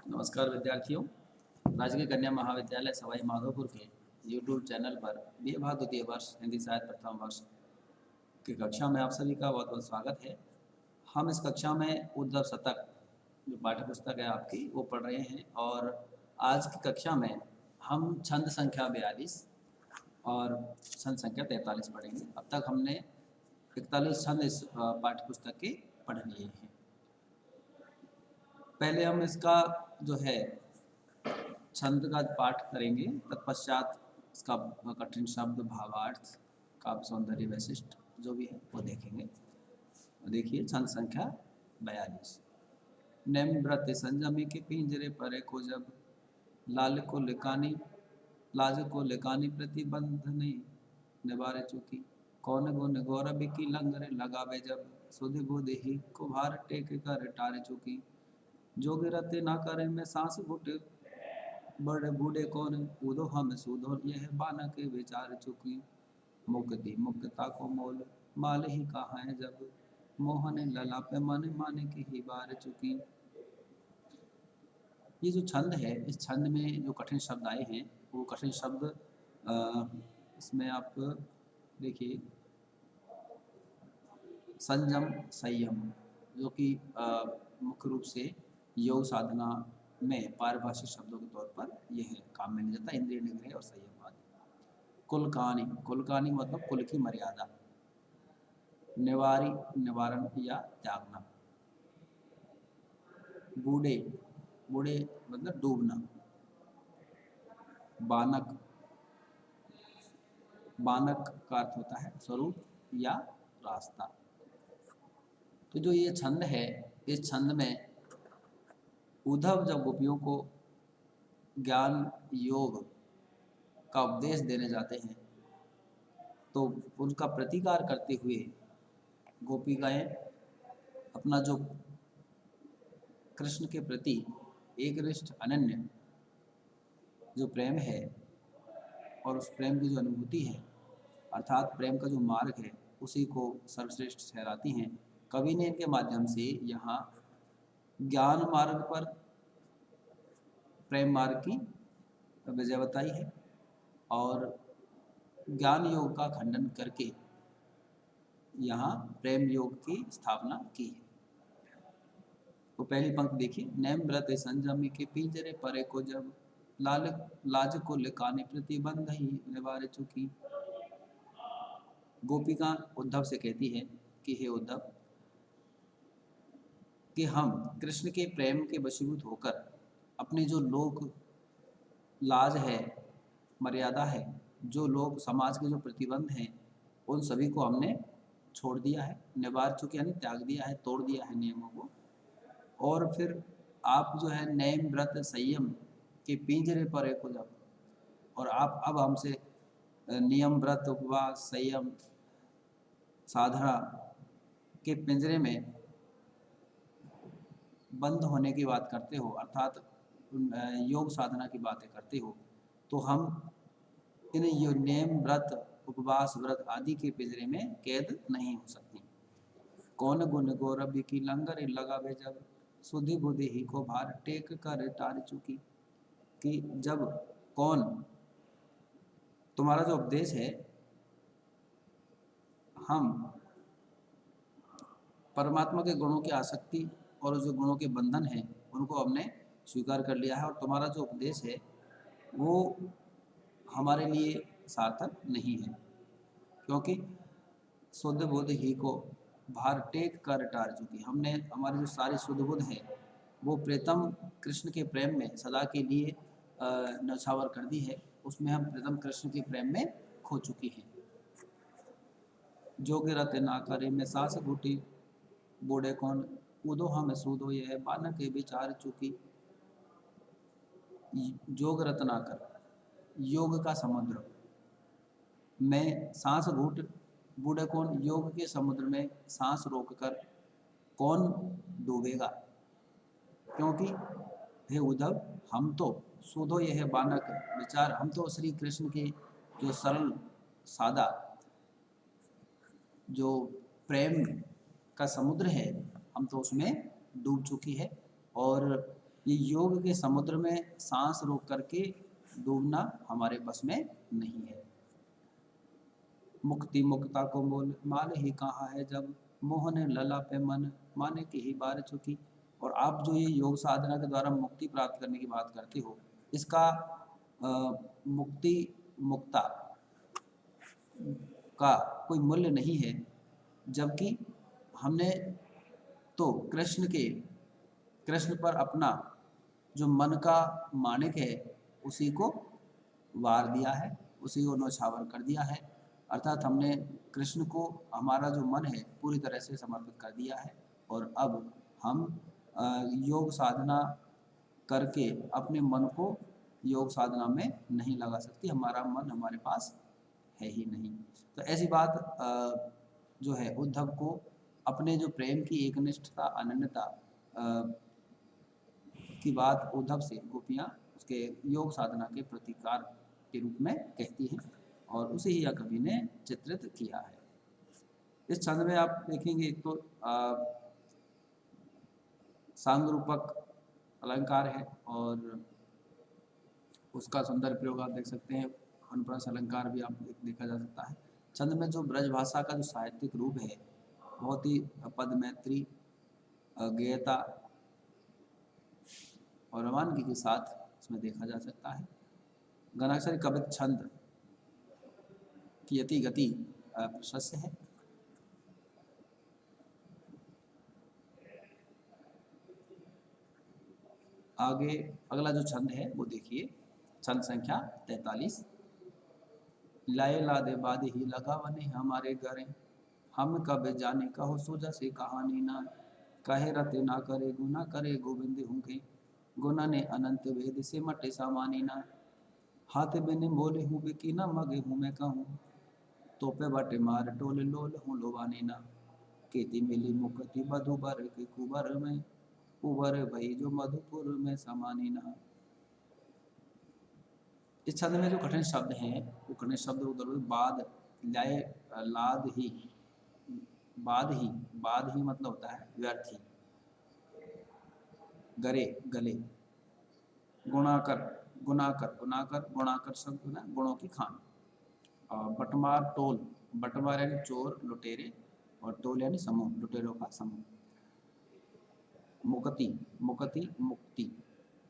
नमस्कार विद्यार्थियों। राजकीय कन्या महाविद्यालय सवाई माधोपुर के यूट्यूब चैनल पर BA भाग द्वितीय वर्ष हिंदी साहित्य प्रथम वर्ष की कक्षा में आप सभी का बहुत बहुत स्वागत है। हम इस कक्षा में उद्धव शतक जो पाठ्य पुस्तक है आपकी वो पढ़ रहे हैं और आज की कक्षा में हम छंद संख्या 42 और छंद संख्या 43 पढ़ेंगे। अब तक हमने 41 छंद इस पाठ्य पुस्तक के पढ़ लिए हैं। पहले हम इसका जो है छंद का पाठ करेंगे, तत्पश्चात इसका कठिन शब्द, भावार्थ, काव्य सौंदर्य, वैशिष्ट जो भी है वो देखेंगे। देखिए छंद संख्या 42। नेम व्रत संजमी के पिंजरे परे को जब, लाल को लिकानी लाज को लिकानी प्रतिबंध नहीं निवारे चुकी, कौन गुण गौरव की लंगर लगावे जब, सुध बुध ही को भार टेक कर टारे चुकी, जो गिरते ना करे में सांस घुट, बड़े बूढ़े कौन कूदो हम सूदो यह बाना के विचार चुकी, मुक्ति मुक्ता को मोल माल ही कहा है जब, मोहन लला पे मन माने की ही बार चुकी। ये जो छंद है, इस छंद में जो कठिन शब्द आए हैं वो कठिन शब्द इसमें आप देखिए संयम, संयम जो कि मुख्य रूप से योग साधना में पारिभाषिक शब्दों के तौर पर यह काम में लिया जाता है। इंद्रिय निग्रह और संयम आदि। कुलकानी, कुलकानी मतलब कुल की मर्यादा। निवारी, निवारण या त्यागना। बूढ़े, बूढ़े मतलब डूबना। बानक, बानक का अर्थ होता है स्वरूप या रास्ता। तो जो ये छंद है, इस छंद में उद्धव जब गोपियों को ज्ञान योग का उपदेश देने जाते हैं तो उनका प्रतिकार करते हुए गोपिकाएं अपना जो कृष्ण के प्रति एकनिष्ठ अनन्य जो प्रेम है और उस प्रेम की जो अनुभूति है, अर्थात प्रेम का जो मार्ग है, उसी को सर्वश्रेष्ठ ठहराती हैं। कवि ने इनके माध्यम से यहाँ ज्ञान मार्ग पर प्रेम मार्ग की विजय बताई है और ज्ञान योग का खंडन करके यहाँ प्रेम योग की स्थापना की है। तो पहली पंक्ति देखिए, नैम व्रत संजमी के पिंजरे परे को जब, लाल लाज को लिकाने प्रतिबंध ही निवारे चुकी। गोपिका उद्धव से कहती है कि हे उद्धव, कि हम कृष्ण के प्रेम के वशीभूत होकर अपने जो लोक लाज है, मर्यादा है, जो लोग समाज के जो प्रतिबंध हैं, उन सभी को हमने छोड़ दिया है, निवार चुके यानी त्याग दिया है, तोड़ दिया है नियमों को। और फिर आप जो है नेम व्रत संयम के पिंजरे पर एक हो जाओ और आप अब हमसे नियम व्रत उपवास संयम साधना के पिंजरे में बंद होने की बात करते हो, अर्थात योग साधना की बातें करते हो, तो हम इन नेम व्रत उपवास व्रत आदि के पिंजरे में कैद नहीं हो सकती। कौन गुण गौरव की लंगर लगावे जब, सुधि बुधि ही को भार टेक कर टार चुकी। कि जब कौन तुम्हारा जो उपदेश है, हम परमात्मा के गुणों की आसक्ति और जो गुणों के बंधन हैं उनको हमने स्वीकार कर लिया है और तुम्हारा जो उपदेश है वो हमारे लिए सार्थक नहीं है, क्योंकि शुद्ध बुद्ध ही को भार टेक कर टार चुकी। हमने हमारी जो सारी शुद्ध बुद्ध है वो प्रीतम कृष्ण के प्रेम में सदा के लिए नछावर कर दी है, उसमें हम प्रीतम कृष्ण के प्रेम में खो चुकी हैं। जो गिरते ना करे में सांस घुटी, बूढ़े कौन कूदो हम सूदो यह बान के विचार चुकी। जोग रत्ना कर, योग का समुद्र में सांस घूट, बूढ़े कौन योग के समुद्र में सांस रोककर कौन डूबेगा, क्योंकि हे उद्धव, हम तो सूदो यह बानक विचार, हम तो श्री कृष्ण के जो सरल सादा जो प्रेम का समुद्र है, हम तो उसमें डूब चुकी है। और ये योग के समुद्र में सांस रोक करके डूबना हमारे बस में नहीं है। मुक्ति मुक्ता को मोल माल ही कहाँ है, जब मोहन लला पे मन माने की ही बार चुकी। और आप जो ये योग साधना के द्वारा मुक्ति प्राप्त करने की बात करते हो, इसका मुक्ति मुक्ता का कोई मूल्य नहीं है, जबकि हमने तो कृष्ण पर अपना जो मन का मानिक है उसी को वार दिया है, उसी को नौछावर कर दिया है। अर्थात हमने कृष्ण को हमारा जो मन है पूरी तरह से समर्पित कर दिया है। और अब हम योग साधना करके अपने मन को योग साधना में नहीं लगा सकती, हमारा मन हमारे पास है ही नहीं। तो ऐसी बात जो है उद्धव को अपने जो प्रेम की एकनिष्ठता अनन्यता की बात उद्धव से गोपियाँ उसके योग साधना के प्रतिकार के रूप में कहती हैं, और उसे ही यह कवि ने चित्रित किया है। इस छंद में आप देखेंगे एक तो सांग रूपक अलंकार है और उसका सुंदर प्रयोग आप देख सकते हैं। अनुप्रास अलंकार भी आप देखा जा सकता है। छंद में जो ब्रज भाषा का जो साहित्यिक रूप है बहुत ही पद मैत्री गेयता और रवानगी के साथ इसमें देखा जा सकता है। गणाक्षरी कवित छंद की यति गति प्रशस्त है। आगे अगला जो छंद है वो देखिए, छंद संख्या 43। लाए लादे बाद ही लगा बने हमारे घरे, हम कब जाने कहो सोजा से कहानी ना। कहे रते ना करे गुना करे गोविंद हूँ, गुना ने अनंत वेद से मटे सामानी ना। हाथ बिन बोले हूँ बिकी ना मगे हूँ मैं कहूँ, तोपे बटे मार टोल लोल हूँ लोबानी ना। केती मिली मुक्ति मधुबर के कुबर में, उबर भई जो मधुपुर में समानी ना। इस छंद में जो कठिन शब्द हैं वो कठिन शब्द उधर बाद लाए लाद ही, बाद ही मतलब होता है व्यर्थ ही, गरे गले, गुणाकर गुणाकर गुणाकर गुणाकर शब्द ना गुणों की खान। बटमार टोल, बटमार यानी चोर लुटेरे और टोल यानी समूह, लुटेरों का समूह। मुक्ति मुक्ति मुक्ति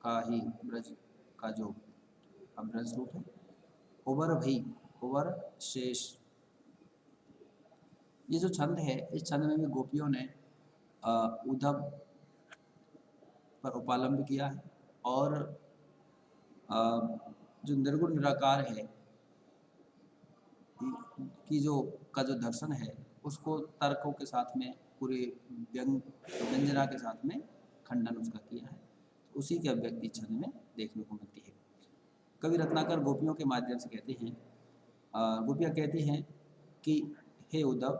का ही ब्रज का जो ब्रज रूप है। उबर भई उबर शेष। ये जो छंद है इस छंद में भी गोपियों ने उद्धव पर उपालंब किया है और जो निर्गुण निराकार है की जो दर्शन है उसको तर्कों के साथ में पूरे व्यंजना के साथ में खंडन उसका किया है। तो उसी की अभिव्यक्ति छंद में देखने को मिलती है। कवि रत्नाकर गोपियों के माध्यम से कहते हैं, गोपियाँ कहती हैं कि हे उद्धव,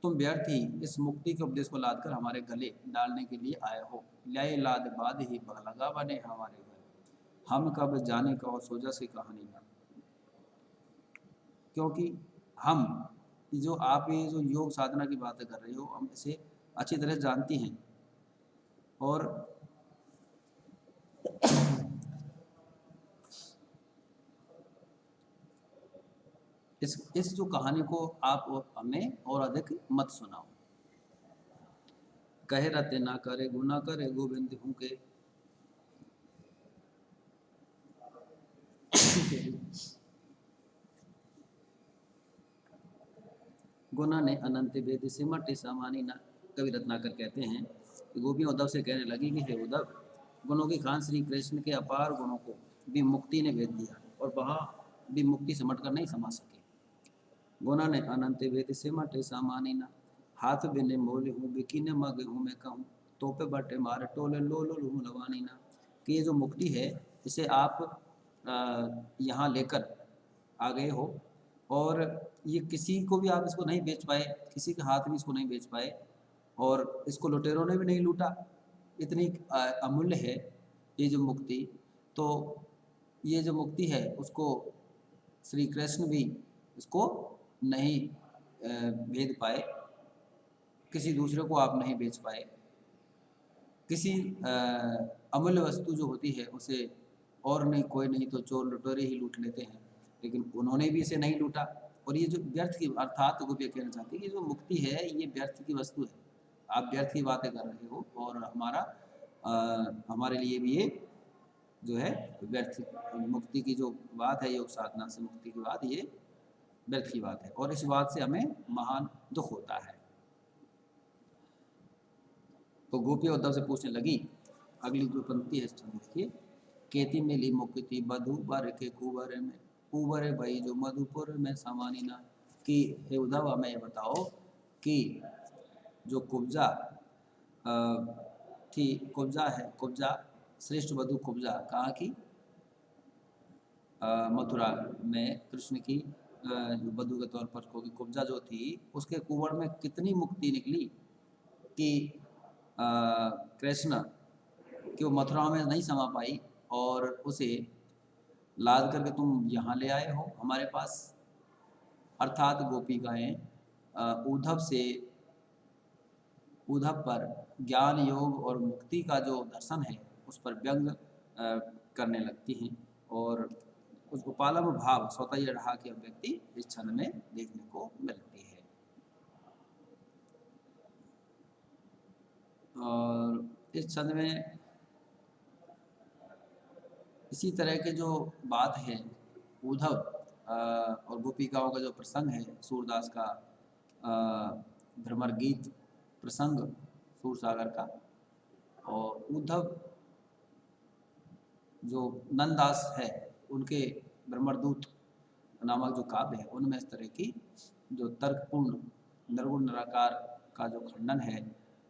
तुम व्यर्थ ही इस मुक्ति के उपदेश को लादकर हमारे गले डालने के लिए आए हो। लाए लाद बाद ही लगा बने हमारे घर, हम कब जाने कहो सोजा से कहानी ना। क्योंकि हम जो आप ये जो योग साधना की बातें कर रहे हो हम इसे अच्छी तरह जानती हैं और इस जो कहानी को आप और हमें और अधिक मत सुनाओ। कहे रहते ना करे गुना करे गोविंद हूँ के, गुना ने अनंत वेद से मटे सामानी ना। कवि रत्नाकर कहते हैं कि गोपियाँ उद्धव से कहने लगी कि हे उद्धव, गुणों की खान श्री कृष्ण के अपार गुणों को भी मुक्ति ने भेद दिया और वहाँ भी मुक्ति समट कर नहीं समा सके। गुना ने अनंत वेद से मटे सामानी ना, हाथ बिने मोल हूँ बिकी ने मग हूँ मैं कहूँ, तोपे बटे मार टोले लोल हूँ लवानी ना। कि ये जो मुक्ति है इसे आप यहाँ लेकर आ गए हो और ये किसी को भी आप इसको नहीं बेच पाए, किसी के हाथ में इसको नहीं बेच पाए और इसको लुटेरों ने भी नहीं लूटा। इतनी अमूल्य है ये जो मुक्ति। तो ये जो मुक्ति है उसको श्री कृष्ण भी इसको नहीं भेद पाए, किसी दूसरे को आप नहीं बेच पाए। किसी अमूल्य वस्तु जो होती है उसे और नहीं कोई नहीं तो चोर लुटेरे ही लूट लेते हैं, लेकिन उन्होंने भी इसे नहीं लूटा। और ये जो व्यर्थ की अर्थात गोपियाँ कहना चाहती है कि जो मुक्ति है ये व्यर्थ की वस्तु है, आप व्यर्थ की बातें कर रहे हो और हमारे लिए भी ये जो है व्यर्थ मुक्ति की जो बात है, योग साधना से मुक्ति की बात, ये व्यर्थ की बात है और इस बात से हमें महान दुख होता है। तो गोपियाँ उद्धव से पूछने लगी, अगली जो पंक्ति है देखिए, केती मिली मुक्ति बधु बर के कुबर में, कुबर भाई जो मधुपुर में समानी ना, कि हे उद्धव हमें ये बताओ कि जो कुब्जा थी, कुब्जा है, कुब्जा श्रेष्ठ वधु कुब्जा कहाँ की, मथुरा में कृष्ण की जो वधु के तौर पर क्योंकि कुब्जा जो थी उसके कुंवर में कितनी मुक्ति निकली कि कृष्ण कि वो मथुरा में नहीं समा पाई और उसे लाद करके तुम यहाँ ले आए हो हमारे पास। अर्थात गोपिकाएं उद्धव पर ज्ञान योग और मुक्ति का जो दर्शन है उस पर व्यंग करने लगती हैं और उस गोपालम भाव स्वतः ही रहा की अभिव्यक्ति इस छंद में देखने को मिलती है। और इस छंद में इसी तरह के जो बात है उद्धव और गोपिकाओं का जो प्रसंग है, सूरदास का भ्रमर गीत प्रसंग सूरसागर का, और उद्धव जो नंददास है उनके भ्रमरदूत नामक जो काव्य है उनमें इस तरह की जो तर्कपूर्ण निर्गुण निराकार का जो खंडन है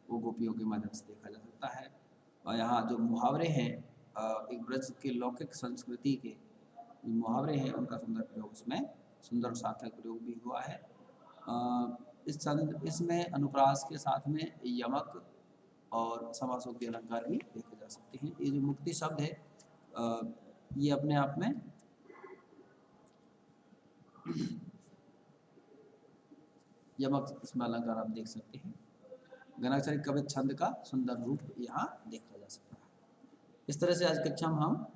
वो गोपियों के माध्यम से देखा जा सकता है। और यहाँ जो मुहावरे हैं एक ब्रज के लौकिक संस्कृति के जो मुहावरे हैं उनका सुंदर प्रयोग उसमें सुंदर और सार्थक प्रयोग भी हुआ है। इसमें अनुप्रास के साथ में यमक और समासोक्ति अलंकार भी देखे जा सकते हैं। ये जो मुक्ति शब्द है ये अपने आप में यमक इसमें अलंकार आप देख सकते हैं। गणाक्षरी कवित छंद का सुंदर रूप यहाँ देखा जा सकता है। इस तरह से आज कक्षा में हम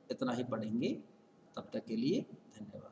इतना ही पढ़ेंगे। तब तक के लिए धन्यवाद।